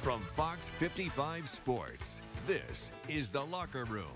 From Fox 55 Sports, this is The Locker Room.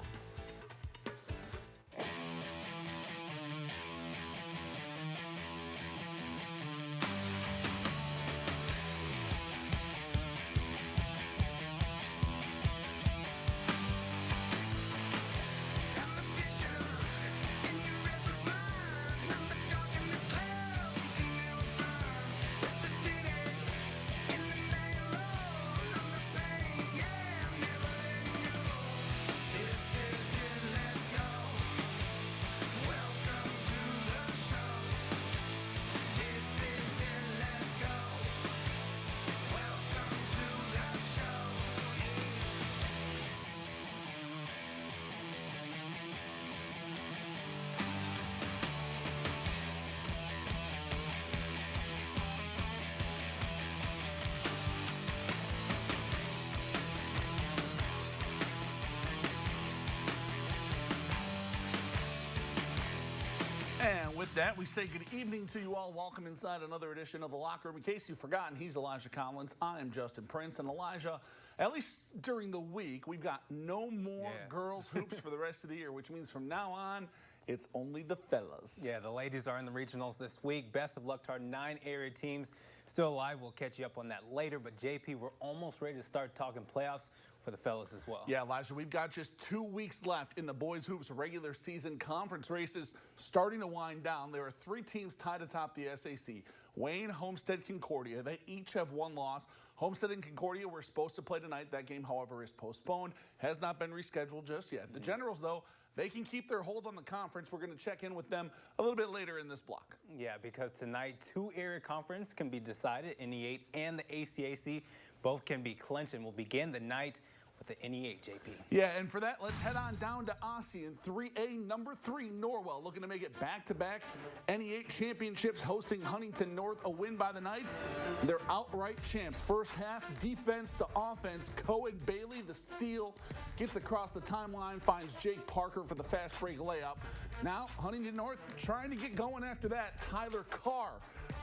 And with that, we say good evening to you all. Welcome inside another edition of The Locker Room. In case you've forgotten, he's Elijah Collins. I am Justin Prince. And Elijah, at least during the week, we've got no more girls hoops for the rest of the year, which means from now on, it's only the fellas. Yeah, the ladies are in the regionals this week. Best of luck to our 9 area teams still alive. We'll catch you up on that later. But, JP, we're almost ready to start talking playoffs for the fellas as well. Yeah, Elijah, we've got just 2 weeks left in the boys hoops regular season. Conference races starting to wind down. There are 3 teams tied atop the SAC. Wayne, Homestead, Concordia. They each have 1 loss. Homestead and Concordia were supposed to play tonight. That game, however, is postponed. Has not been rescheduled just yet. The Generals, though, they can keep their hold on the conference. We're going to check in with them a little bit later in this block. Yeah, because tonight 2 area conference can be decided, NE8 and the ACAC. Both can be clinched, and we'll begin the night with the NE8, JP. Yeah, and for that, let's head on down to Aussie in 3A, number 3, Norwell, looking to make it back-to-back NE8 championships, hosting Huntington North, a win by the Knights. They're outright champs. First half, defense to offense. Cohen Bailey, the steal, gets across the timeline, finds Jake Parker for the fast break layup. Now, Huntington North trying to get going after that. Tyler Carr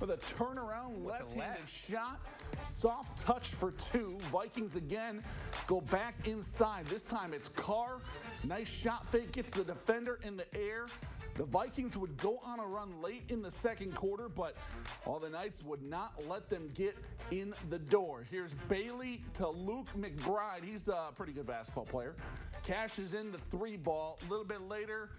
with a turnaround left-handed shot. Soft touch for 2. Vikings again go back inside. This time it's Carr. Nice shot fake, gets the defender in the air. The Vikings would go on a run late in the second quarter, but all the Knights would not let them get in the door. Here's Bailey to Luke McBride. He's a pretty good basketball player. Cashes in the 3 ball. A little bit later,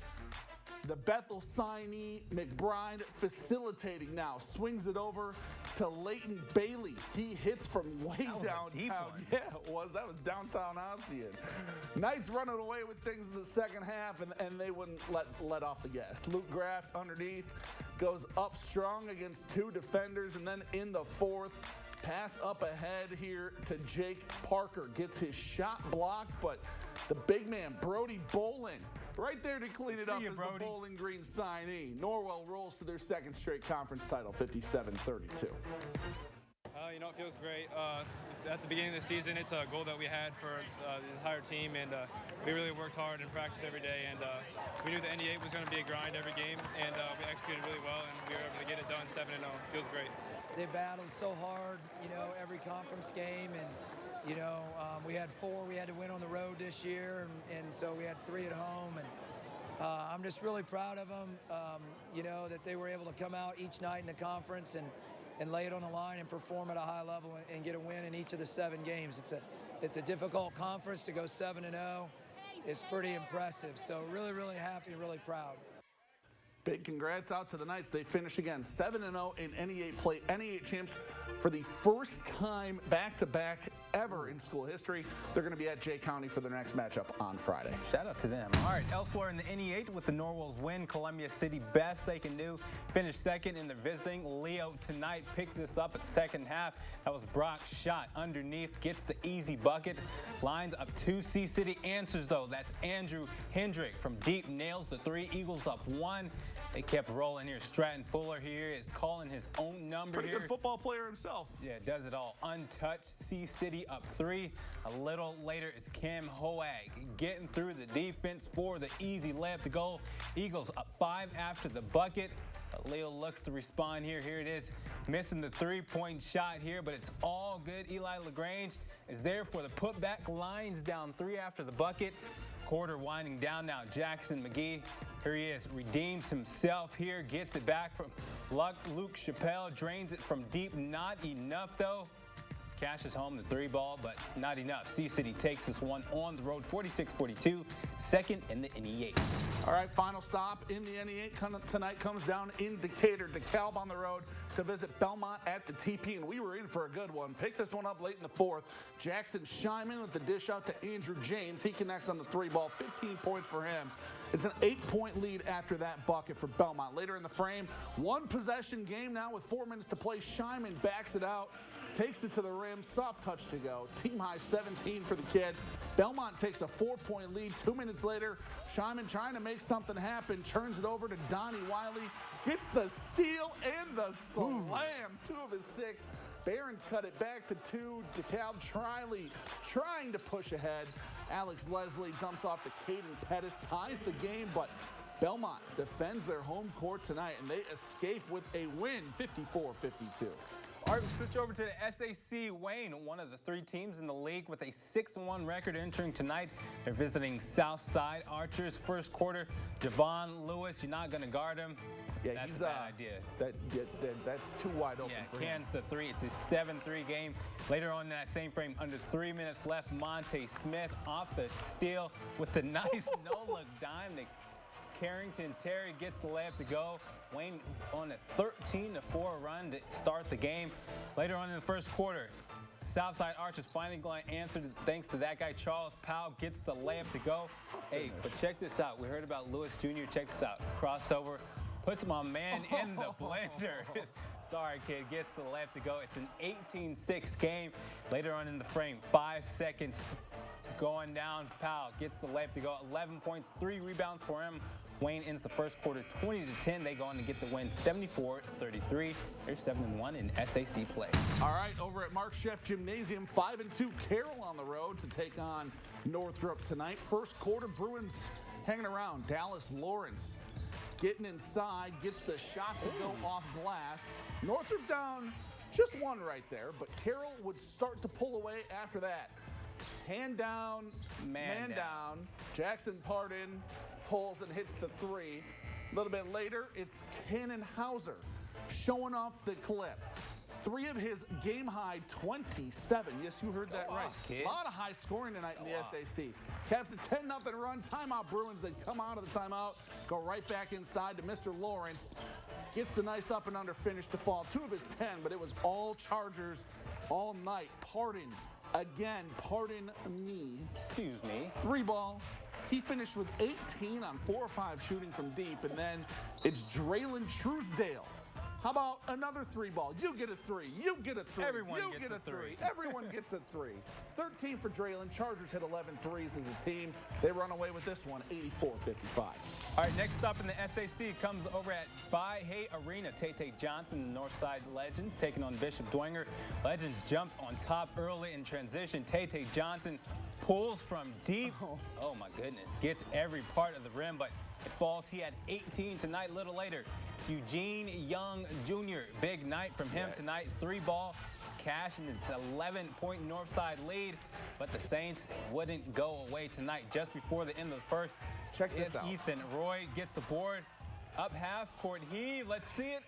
the Bethel signee, McBride, facilitating now. Swings it over to Leighton Bailey. He hits from way downtown. Yeah, it was. That was downtown Ossian. Knights running away with things in the second half, and they wouldn't let off the gas. Luke Graft underneath goes up strong against 2 defenders, and then in the fourth, pass up ahead here to Jake Parker. Gets his shot blocked, but the big man, Brody Bowling, right there to clean it up as the Bowling Green signee. Norwell rolls to their 2nd straight conference title, 57-32. It feels great. At the beginning of the season, it's a goal that we had for the entire team, and we really worked hard and practiced every day. And we knew the NE8 was going to be a grind every game, and we executed really well, and we were able to get it done 7-0. It feels great. They battled so hard, every conference game, and we had 4 we had to win on the road this year, and so we had 3 at home, and I'm just really proud of them, that they were able to come out each night in the conference and lay it on the line and perform at a high level and get a win in each of the 7 games. It's a difficult conference to go 7-0. It's pretty impressive, so really, really happy, really proud. Big congrats out to the Knights. They finish again 7-0 in NE8 play. NE8 champs for the first time back-to-back ever in school history. They're going to be at Jay County for their next matchup on Friday. Shout out to them. All right, elsewhere in the NE8 with the Norwells win, Columbia City best they can do. Finished 2nd in the visiting. Leo tonight picked this up at second half. That was Brock shot underneath, gets the easy bucket. Lines up 2. C-City answers, though. That's Andrew Hendrick from deep, nails the 3. Eagles up 1. They kept rolling here. Stratton Fuller here is calling his own number Pretty here. good football player himself. Yeah, does it all. Untouched. C-City up 3. A little later, it's Cam Hoag getting through the defense for the easy layup to go. Eagles up 5 after the bucket. Leo looks to respond here. Here it is. missing the three-point shot here, but it's all good. Eli LaGrange is there for the putback. Lions down 3 after the bucket. Quarter winding down now. Jackson McGee, here he is, redeems himself here, gets it back from Luke Chappelle, drains it from deep. Not enough, though. Cashes home the 3-ball, but not enough. C-City takes this one on the road, 46-42, second in the NE8. All right, final stop in the NE8 tonight comes down in Decatur. DeKalb on the road to visit Belmont at the TP, and we were in for a good one. Picked this one up late in the fourth. Jackson Shyman with the dish out to Andrew James. He connects on the 3-ball, 15 points for him. It's an 8-point lead after that bucket for Belmont. Later in the frame, one possession game now with 4 minutes to play. Shyman backs it out, takes it to the rim, soft touch to go. Team high 17 for the kid. Belmont takes a 4-point lead. 2 minutes later, Shyman trying to make something happen, turns it over to Donnie Wiley, gets the steal and the slam. 2 of his 6. Barons cut it back to 2. DeKalb trying to push ahead. Alex Leslie dumps off to Caden Pettis, ties the game, but Belmont defends their home court tonight, and they escape with a win, 54-52. All right, we switch over to the SAC. Wayne, one of the 3 teams in the league with a 6-1 record entering tonight. They're visiting Southside Archers. First quarter, Javon Lewis, you're not going to guard him. Yeah, that's he's a bad idea. That's too wide open for him. Cans the 3. It's a 7-3 game. Later on in that same frame, under 3 minutes left, Monte Smith off the steal with the nice no-look dime. Carrington Terry gets the layup to go. Wayne on a 13-4 run to start the game. Later on in the first quarter, Southside Archers finally going to answer thanks to that guy, Charles Powell, gets the layup to go. Hey, but check this out. We heard about Lewis Jr. Check this out. Crossover, puts my man in the blender. Sorry, kid, gets the layup to go. It's an 18-6 game. Later on in the frame, 5 seconds going down. Powell gets the layup to go. 11 points, 3 rebounds for him. Wayne ends the first quarter 20-10. They go on to get the win 74-33. They're 7-1 in SAC play. All right, over at Mark Sheff Gymnasium, 5-2 Carroll on the road to take on Northrop tonight. First quarter, Bruins hanging around. Dallas Lawrence getting inside, gets the shot to go off glass. Northrop down just 1 right there, but Carroll would start to pull away after that. Hand down, man down. Jackson Pardon pulls and hits the 3. A little bit later, it's Cannon Hauser showing off the clip. 3 of his game-high 27. Yes, you heard that right. A lot of high scoring tonight in the SAC. Caps a 10-0 run. Timeout Bruins. They come out of the timeout, go right back inside to Mr. Lawrence. Gets the nice up and under finish to fall. 2 of his 10, but it was all Chargers all night. Pardon me. Excuse me. 3-ball. He finished with 18 on 4 or 5 shooting from deep, and then it's Draylon Truesdale. How about another 3-ball? You get a 3. You get a 3. Everyone you gets get a a 3. 3. Everyone gets a 3. 13 for Draylon. Chargers hit 11 threes as a team. They run away with this one, 84-55. All right, next up in the SAC comes over at By-Hay Arena. Tate Johnson, the Northside Legends, taking on Bishop Dwenger. Legends jumped on top early in transition. Tate Johnson pulls from deep. Oh my goodness. Gets every part of the rim, but it falls. He had 18 tonight. A little later, it's Eugene Young Jr. Big night from him tonight. 3-ball. He's cashing its 11-point Northside lead, but the Saints wouldn't go away tonight. Just before the end of the first, check this out. Ethan Roy gets the board. Up half court heave. Let's see it.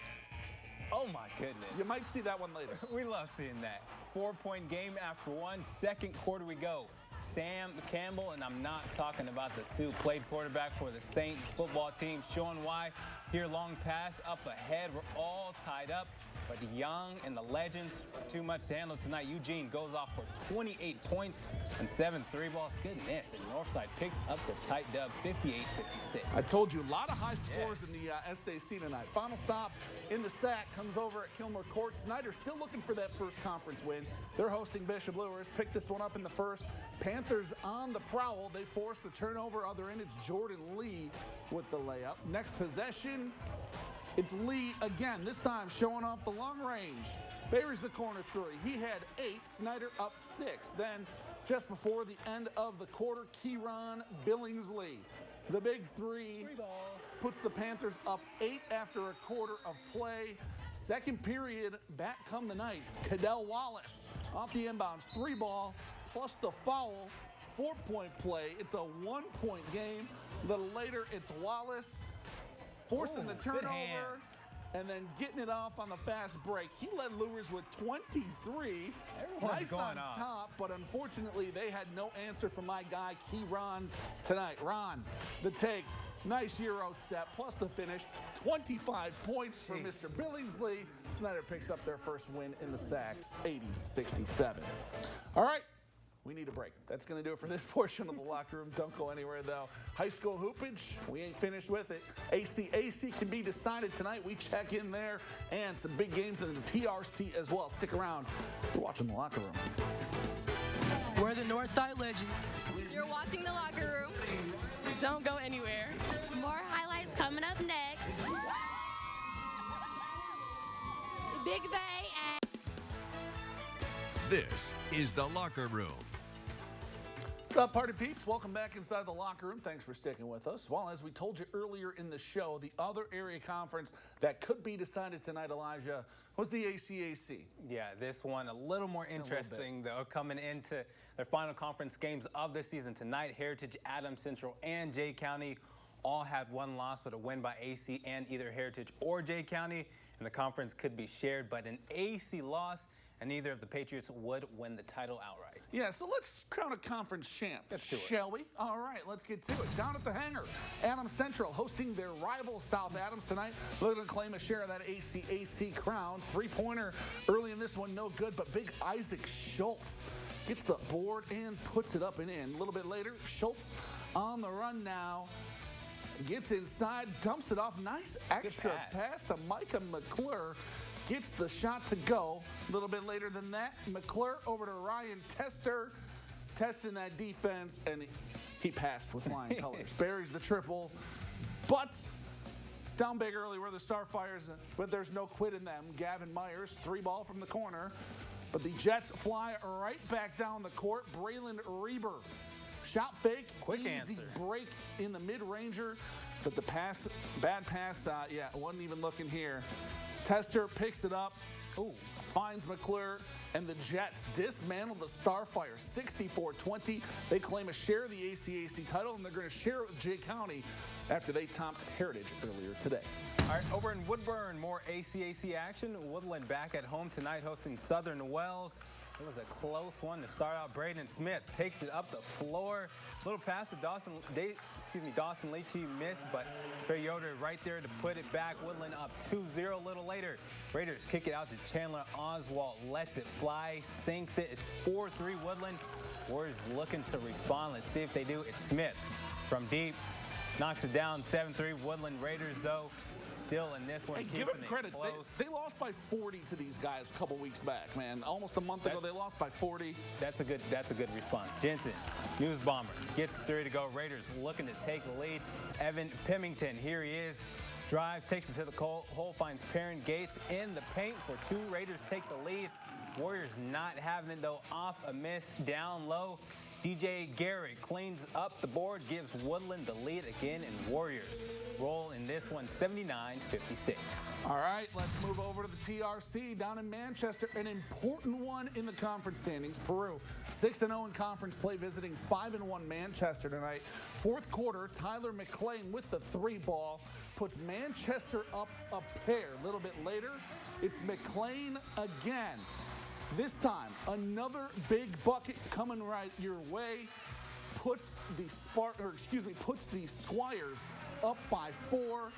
Oh my goodness. You might see that one later. We love seeing that. 4-point game after 1. Second quarter we go. Sam Campbell, and I'm not talking about the Sioux, played quarterback for the Saints football team. Showing why. Here, long pass up ahead. We're all tied up, but Young and the Legends, too much to handle tonight. Eugene goes off for 28 points and 7 3-balls. Goodness, and Northside picks up the tight dub, 58-56. I told you, a lot of high scores in the SAC tonight. Final stop in the SAC comes over at Kilmer Court. Snyder still looking for that first conference win. They're hosting Bishop Lewis. Picked this one up in the first. Panthers on the prowl. They force the turnover. Other end, it's Jordan Lee with the layup. Next possession, it's Lee again, this time showing off the long range. Buries the corner 3. He had 8. Snyder up 6. Then, just before the end of the quarter, Kieran Billingsley. The big 3 puts the Panthers up 8 after a quarter of play. Second period, back come the Knights. Cadell Wallace off the inbounds, 3-ball, plus the foul, 4-point play. It's a 1-point game. A little later, it's Wallace forcing the turnover and then getting it off on the fast break. He led Lures with 23. Knights on top, but unfortunately, they had no answer from my guy, Keyron, tonight. Ron, the take. Nice Euro step, plus the finish. 25 points for Mr. Billingsley. Snyder picks up their first win in the Sacks, 80-67. All right, we need a break. That's going to do it for this portion of the locker room. Don't go anywhere, though. High school hoopage, we ain't finished with it. ACAC can be decided tonight. We check in there, and some big games in the TRC as well. Stick around. You're watching the locker room. We're the Northside Legend. You're watching the locker room. Don't go anywhere. More highlights coming up next. Big Bay and... This is the locker room. What's up, party peeps? Welcome back inside the locker room. Thanks for sticking with us. Well, as we told you earlier in the show, the other area conference that could be decided tonight, Elijah, was the ACAC. Yeah, this one a little more interesting, though, coming into their final conference games of the season tonight. Heritage, Adams Central, and Jay County all had one loss, but a win by AC and either Heritage or Jay County, and the conference could be shared, but an AC loss, and neither of the Patriots would win the title outright. Yeah, so let's crown a conference champ, Let's do it. shall we? All right, let's get to it. Down at the hangar, Adams Central hosting their rival South Adams tonight. Looking to claim a share of that ACAC crown. Three-pointer early in this one, no good, but big Isaac Schultz gets the board and puts it up and in. A little bit later, Schultz on the run now. Gets inside, dumps it off. Nice extra pass to Micah McClure. Gets the shot to go. A little bit later than that, McClure over to Ryan Tester. Testing that defense, and he passed with flying colors. Buries the triple, but down big early were the Starfires, but there's no quit in them. Gavin Myers, 3-ball from the corner. But the Jets fly right back down the court. Braylon Reber, shot fake, quick easy answer. Break in the mid-ranger. But the pass, bad pass, wasn't even looking here. Tester picks it up, finds McClure, and the Jets dismantle the Starfire 64-20. They claim a share of the ACAC title, and they're going to share it with Jay County after they topped Heritage earlier today. All right, over in Woodburn, more ACAC action. Woodland back at home tonight hosting Southern Wells. It was a close one to start out. Braden Smith takes it up the floor. Little pass to Dawson Leachy missed, but Trey Yoder right there to put it back. Woodland up 2-0 a little later. Raiders kick it out to Chandler Oswald. Lets it fly, sinks it. It's 4-3 Woodland. Warriors looking to respond. Let's see if they do. It's Smith from deep. Knocks it down 7-3 Woodland. Raiders, though, still in this one. Hey, give them credit. They lost by 40 to these guys a couple weeks back, man. Almost a month ago, they lost by 40. That's a good response. Jensen, News Bomber, gets the 3 to go. Raiders looking to take the lead. Evan Pemington, here he is. Drives, takes it to the hole, finds Perrin Gates in the paint for 2. Raiders take the lead. Warriors not having it, though, off a miss down low. DJ Garrett cleans up the board, gives Woodland the lead again, and Warriors roll in this one 79-56. All right, let's move over to the TRC down in Manchester. An important one in the conference standings. Peru, 6-0 in conference play, visiting 5-1 Manchester tonight. Fourth quarter, Tyler McClain with the 3-ball puts Manchester up a pair. A little bit later, it's McClain again. This time, another big bucket coming right your way. Puts the Squires up by 4.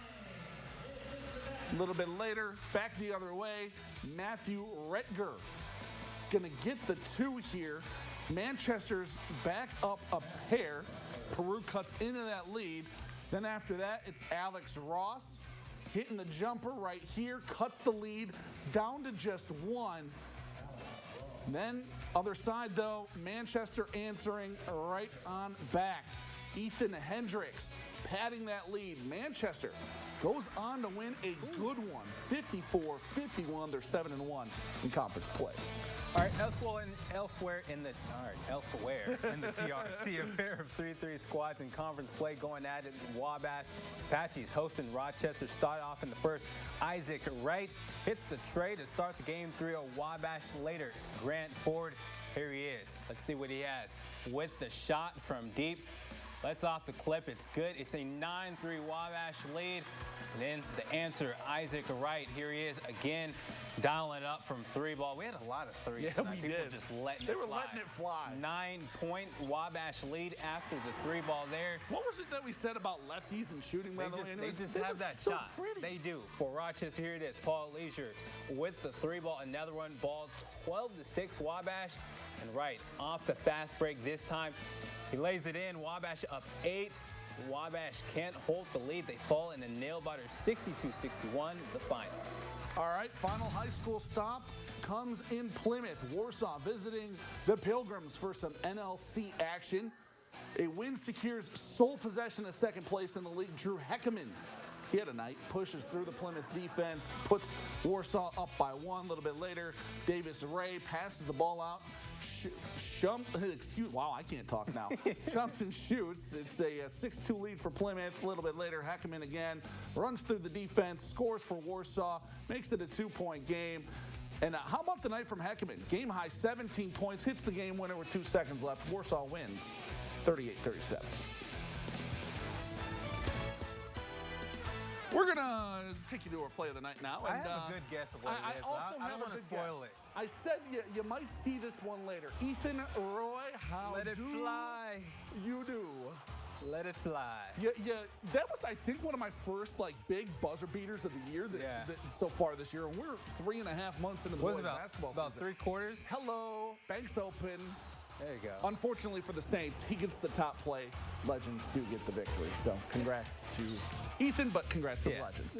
A little bit later, back the other way, Matthew Retger gonna get the 2 here. Manchester's back up a pair. Peru cuts into that lead. Then after that, it's Alex Ross hitting the jumper right here, cuts the lead down to just 1. Then, other side though, Manchester answering right on back. Ethan Hendricks padding that lead. Manchester goes on to win a good one, 54-51. They're 7-1 in conference play. All right, elsewhere in the TRC, a pair of 3-3 squads in conference play going at it. Wabash Apaches hosting Rochester. Start off in the first. Isaac Wright hits the tray to start the game 3-0. Wabash later. Grant Ford, here he is. Let's see what he has. With the shot from deep. Let's off the clip. It's good. It's a 9-3 Wabash lead. And then the answer, Isaac Wright. Here he is again, dialing it up from 3-ball. We had a lot of threes. Yeah, tonight. we People did. Just letting they it were fly. letting it fly. 9-point Wabash lead after the 3-ball there. What was it that we said about lefties and shooting? They just have that so shot. Pretty. They do. For Rochester, here it is. Paul Leisure with the 3-ball. Another one. Ball 12-6 Wabash. And Wright off the fast break this time. He lays it in. Wabash up 8. Wabash can't hold the lead. They fall in a nail-biter 62-61, the final. All right, final high school stop comes in Plymouth. Warsaw visiting the Pilgrims for some NLC action. A win secures sole possession of second place in the league. Drew Heckerman, he had a night, pushes through the Plymouth defense, puts Warsaw up by 1. A little bit later, Davis Ray passes the ball out. Wow, I can't talk now. Jumps and shoots. It's a 6-2 lead for Plymouth. A little bit later, Heckerman again runs through the defense, scores for Warsaw, makes it a 2-point game. And how about the night from Heckerman? Game high 17 points, hits the game winner with 2 seconds left. Warsaw wins 38-37. We're going to take you to our play of the night now. I have a good guess of what it is. I don't want to spoil it. I said you might see this one later. Ethan Roy, how Let it fly. You do. Let it fly. Yeah, that was, I think, one of my first big buzzer beaters of the year so far this year. And we're 3.5 months into the boys basketball season. About 3 quarters? Hello, Banks Open. There you go. Unfortunately for the Saints, he gets the top play. Legends do get the victory. So congrats to Ethan, but congrats to the Legends.